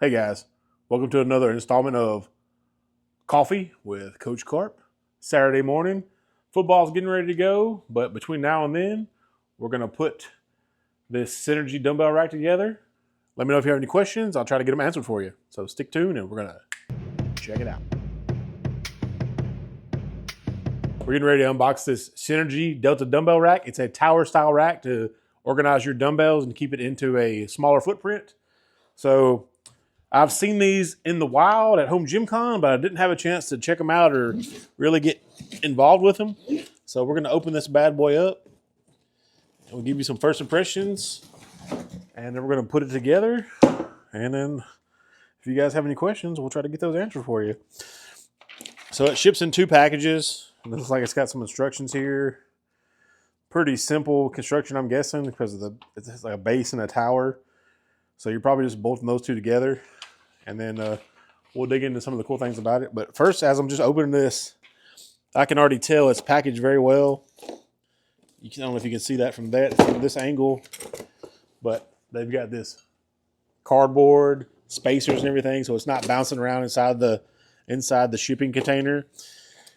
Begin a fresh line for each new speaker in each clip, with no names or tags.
Hey guys, welcome to another installment of Coffee with Coach Carp. Saturday morning, football's getting ready to go, but between now and then, we're going to put this Syeneegy dumbbell rack together. Let me know if you have any questions. I'll try to get them answered for you. So stick tuned and we're going to check it out. We're getting ready to unbox this Syeneegy Delta dumbbell rack. It's a tower style rack to organize your dumbbells and keep it into a smaller footprint. So I've seen these in the wild at Home Gym Con, but I didn't have a chance to check them out or really get involved with them. So we're going to open this bad boy up. We'll give you some first impressions, and then we're going to put it together. And then if you guys have any questions, we'll try to get those answered for you. So it ships in 2 packages. It looks like it's got some instructions here. Pretty simple construction, I'm guessing, because it's like a base and a tower. So you're probably just bolting those 2 together. And then we'll dig into some of the cool things about it. But first, as I'm just opening this, I can already tell it's packaged very well. I don't know if you can see that from this angle, but they've got this cardboard spacers and everything, so it's not bouncing around inside the shipping container.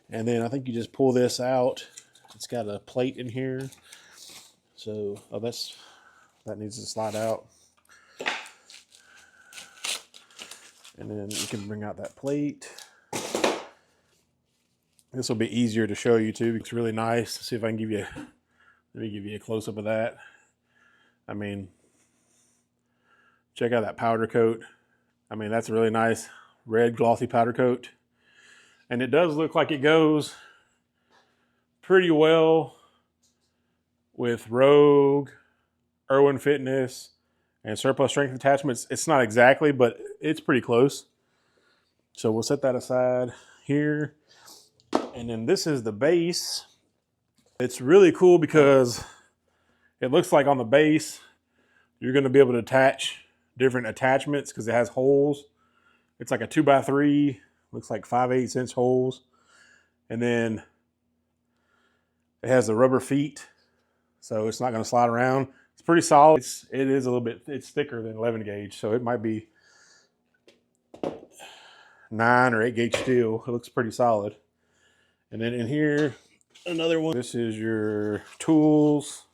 And then I think you just pull this out. It's got a plate in here, so that needs to slide out. And then you can bring out that plate. This will be easier to show you too. It's really nice. See if I can let me give you a close up of that. I mean, check out that powder coat. I mean, that's a really nice red glossy powder coat. And it does look like it goes pretty well with Rogue, Irwin Fitness, and surplus strength attachments. It's not exactly, but it's pretty close. So we'll set that aside here. And then this is the base. It's really cool because it looks like on the base, you're going to be able to attach different attachments because it has holes. It's like a 2x3, looks like 5/8 inch holes. And then it has the rubber feet, so it's not going to slide around. It's pretty solid. It is a little bit, it's thicker than 11 gauge, so it might be 9 or 8 gauge steel. It looks pretty solid. And then in here, another one. This is your tools.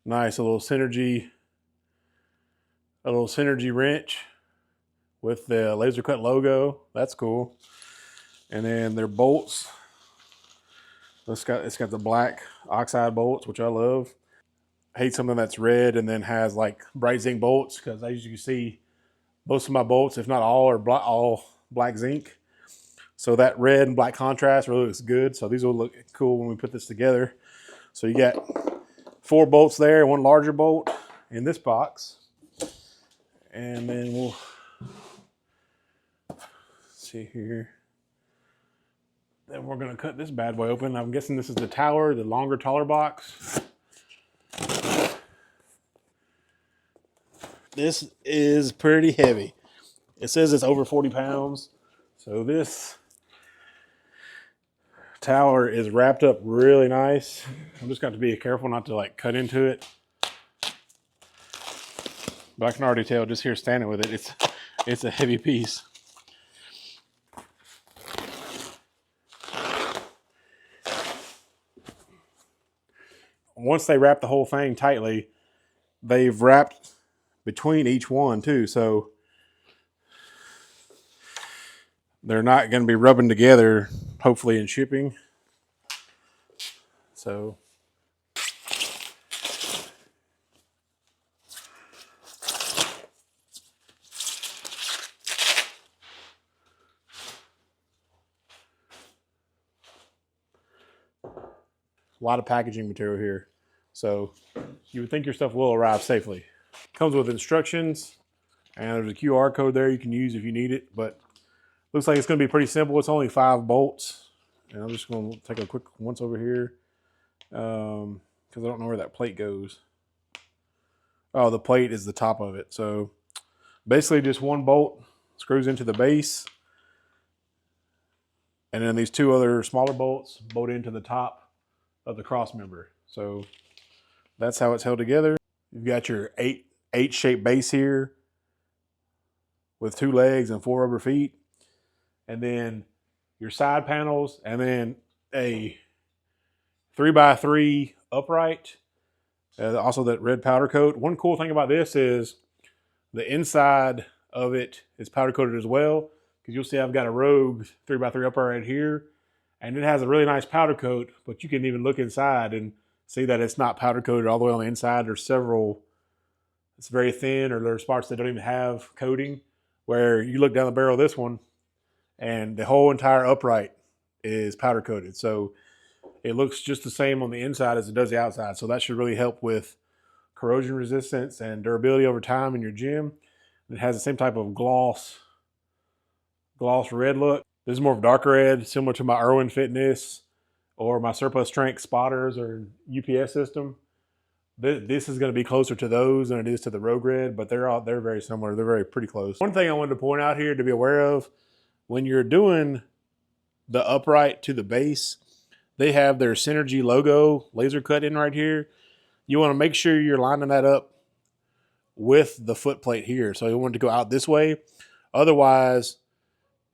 Nice, a little Syeneegy wrench with the laser cut logo. That's cool. And then their bolts. It's got the black oxide bolts, which I love. I hate something that's red and then has like bright zinc bolts, because as you can see, most of my bolts, if not all, are all black zinc. So that red and black contrast really looks good. So these will look cool when we put this together. So you got 4 bolts there, 1 larger bolt in this box. And then we'll see here. Then we're going to cut this bad boy open. I'm guessing this is the tower, the longer, taller box. This is pretty heavy. It says it's over 40 pounds. So this tower is wrapped up really nice. I'm just going to be careful not to like cut into it. But I can already tell just here standing with it, it's a heavy piece. Once they wrap the whole thing tightly, they've wrapped between each one too, so they're not going to be rubbing together, hopefully, in shipping. So a lot of packaging material here. So you would think your stuff will arrive safely. Comes with instructions, and there's a QR code there you can use if you need it, but looks like it's going to be pretty simple. It's only 5 bolts. And I'm just going to take a quick once over here because I don't know where that plate goes. Oh, the plate is the top of it. So basically just 1 bolt screws into the base. And then these 2 other smaller bolts bolt into the top of the cross member. So that's how it's held together. You've got your 8 H-shaped base here with 2 legs and 4 rubber feet. And then your side panels, and then a 3x3 upright. Also that red powder coat. One cool thing about this is the inside of it is powder coated as well, because you'll see I've got a Rogue 3x3 upright right here, and it has a really nice powder coat, but you can even look inside and see that it's not powder coated all the way on the inside. There's several, it's very thin, or there's parts that don't even have coating, where you look down the barrel of this one and the whole entire upright is powder coated. So it looks just the same on the inside as it does the outside. So that should really help with corrosion resistance and durability over time in your gym. It has the same type of gloss red look. This is more of a dark red, similar to my Irwin Fitness or my Surplus Strength spotters or UPS system. This is going to be closer to those than it is to the Rogue Red, but they're very similar. They're very pretty close. One thing I wanted to point out here to be aware of, when you're doing the upright to the base, they have their Syeneegy logo laser cut in right here. You want to make sure you're lining that up with the foot plate here. So you want it to go out this way. Otherwise,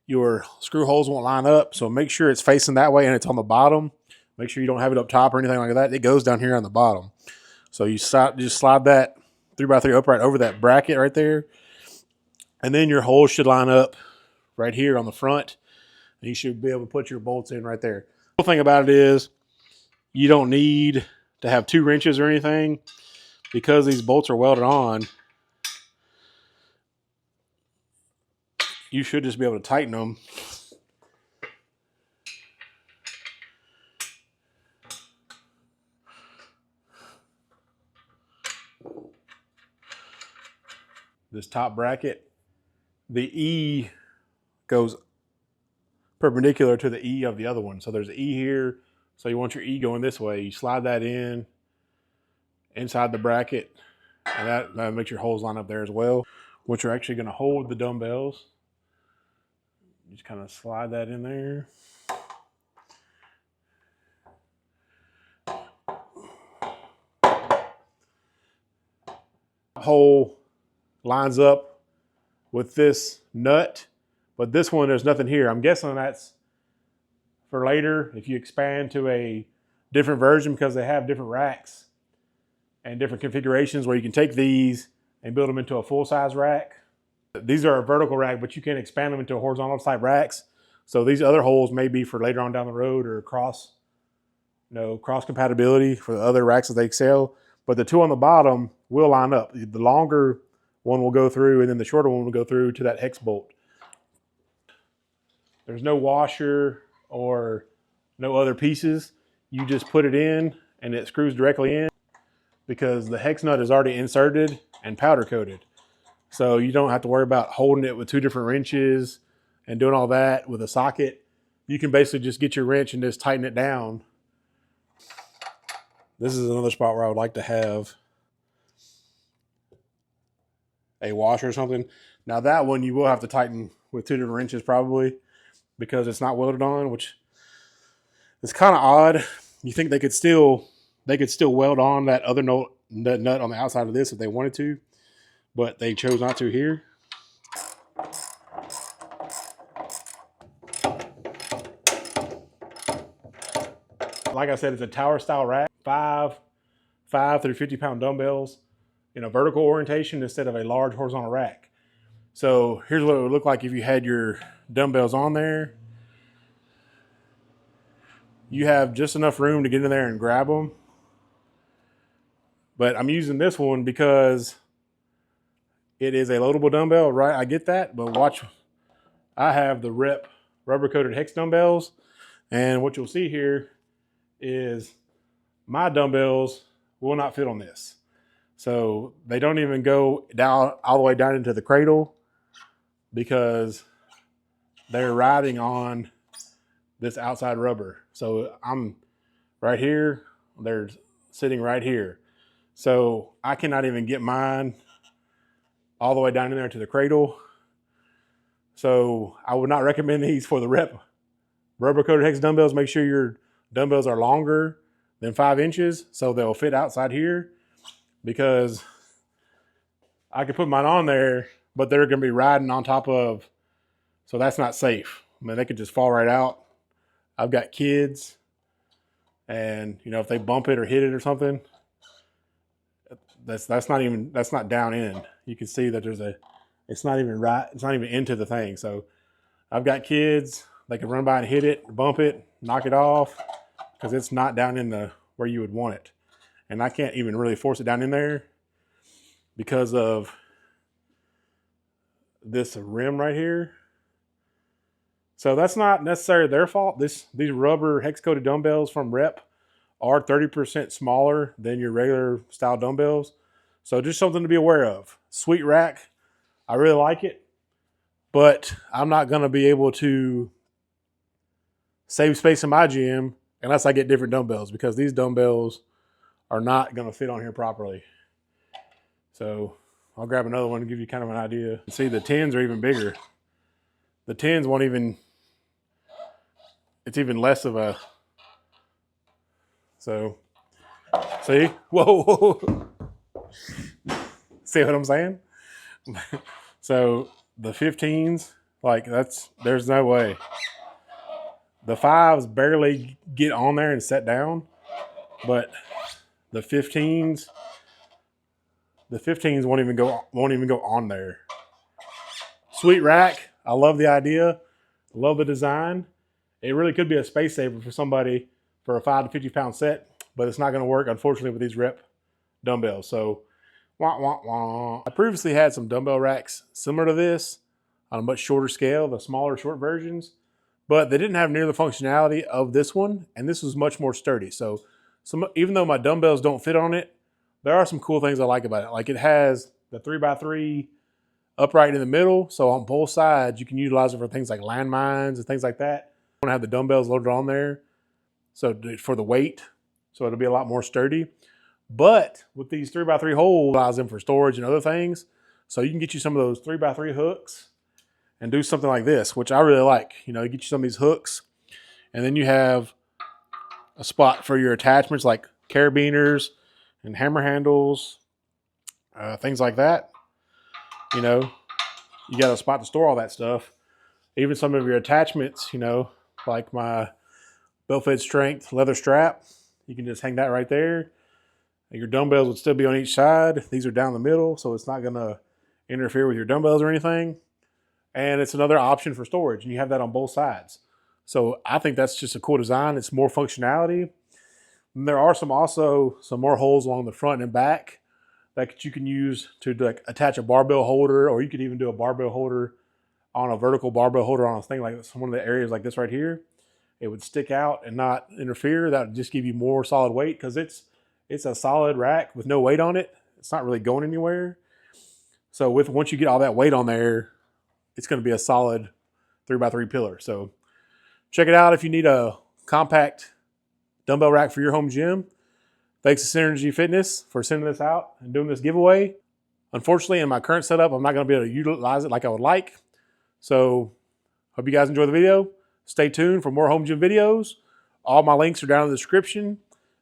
your screw holes won't line up. So make sure it's facing that way and it's on the bottom. Make sure you don't have it up top or anything like that. It goes down here on the bottom. So you just slide that 3x3 upright over that bracket right there. And then your holes should line up right here on the front. And you should be able to put your bolts in right there. The cool thing about it is you don't need to have 2 wrenches or anything, because these bolts are welded on. You should just be able to tighten them. This top bracket, the E goes perpendicular to the E of the other one. So there's an E here. So you want your E going this way. You slide that in inside the bracket, and that makes your holes line up there as well. Once you're actually going to hold the dumbbells, you just kind of slide that in there. Hole lines up with this nut, but this one, there's nothing here. I'm guessing that's for later if you expand to a different version, because they have different racks and different configurations where you can take these and build them into a full-size rack. These are a vertical rack, but you can expand them into horizontal type racks. So these other holes may be for later on down the road, or cross compatibility for the other racks that they sell. But the 2 on the bottom will line up. The longer one will go through, and then the shorter one will go through to that hex bolt. There's no washer or no other pieces. You just put it in and it screws directly in, because the hex nut is already inserted and powder coated. So you don't have to worry about holding it with 2 different wrenches and doing all that with a socket. You can basically just get your wrench and just tighten it down. This is another spot where I would like to have a washer or something. Now that one you will have to tighten with 2 different wrenches probably, because it's not welded on, which is kind of odd. You think they could still weld on that other nut on the outside of this if they wanted to, but they chose not to here. Like I said, it's a tower style rack. 5 through 50-pound dumbbells in a vertical orientation instead of a large horizontal rack. So here's what it would look like if you had your dumbbells on there. You have just enough room to get in there and grab them. But I'm using this one because it is a loadable dumbbell, right? I get that, but watch, I have the Rep rubber coated hex dumbbells, and what you'll see here is my dumbbells will not fit on this. So they don't even go down all the way down into the cradle, because they're riding on this outside rubber. So I'm right here, they're sitting right here. So I cannot even get mine all the way down in there to the cradle. So I would not recommend these for the Rep rubber coated hex dumbbells. Make sure your dumbbells are longer than 5 inches so they'll fit outside here, because I could put mine on there, but they're going to be riding on top of, so that's not safe. I mean, they could just fall right out. I've got kids, and you know, if they bump it or hit it or something, that's not down in. You can see that there's a, it's not even right. It's not even into the thing. So I've got kids. They can run by and hit it, bump it, knock it off, because it's not down in the where you would want it. And I can't even really force it down in there because of this rim right here. So that's not necessarily their fault. These rubber hex-coated dumbbells from Rep are 30% smaller than your regular style dumbbells. So just something to be aware of. Sweet rack. I really like it, but I'm not going to be able to save space in my gym unless I get different dumbbells, because these dumbbells are not going to fit on here properly. So I'll grab another one to give you kind of an idea. See, the 10s are even bigger. The 10s won't even, it's even less of a, so see, whoa. See what I'm saying? So the 15s, like there's no way. The 5s barely get on there and set down, but the 15s won't even go on there. Sweet rack. I love the idea. Love the design. It really could be a space saver for somebody for a 5 to 50 pound set, but it's not going to work, unfortunately, with these Rep dumbbells. So, wah, wah, wah. I previously had some dumbbell racks similar to this on a much shorter scale, the smaller short versions, but they didn't have near the functionality of this one, and this was much more sturdy. So even though my dumbbells don't fit on it, there are some cool things I like about it. Like, it has the 3x3 upright in the middle, so on both sides you can utilize it for things like landmines and things like that. I want to have the dumbbells loaded on there, so for the weight, so it'll be a lot more sturdy. But with these 3x3 holes, allows them for storage and other things. So you can get you some of those 3x3 hooks and do something like this, which I really like. You know, you get you some of these hooks, and then you have a spot for your attachments like carabiners and hammer handles, things like that. You know, you got a spot to store all that stuff. Even some of your attachments, you know, like my belt-fed strength leather strap, you can just hang that right there. Your dumbbells would still be on each side. These are down the middle, so it's not going to interfere with your dumbbells or anything. And it's another option for storage, and you have that on both sides. So I think that's just a cool design. It's more functionality. And there are also some more holes along the front and back that you can use to like attach a barbell holder, or you could even do a barbell holder on a vertical barbell holder on a thing like this, one of the areas like this right here. It would stick out and not interfere. That would just give you more solid weight, because it's a solid rack with no weight on it. It's not really going anywhere. So once you get all that weight on there, it's going to be a solid 3x3 pillar. So check it out if you need a compact dumbbell rack for your home gym. Thanks to Syeneegy Fitness for sending this out and doing this giveaway. Unfortunately, in my current setup, I'm not going to be able to utilize it like I would like. So hope you guys enjoy the video. Stay tuned for more home gym videos. All my links are down in the description.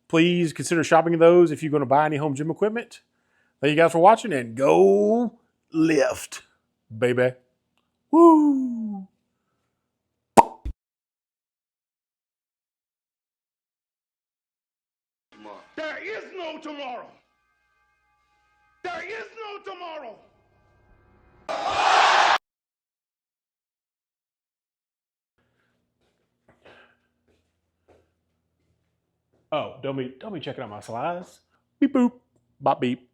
Please consider shopping those if you're going to buy any home gym equipment. Thank you guys for watching, and go lift, baby. Woo!
There is no tomorrow. There is no tomorrow.
Oh, don't be checking out my slides. Beep boop, bop beep.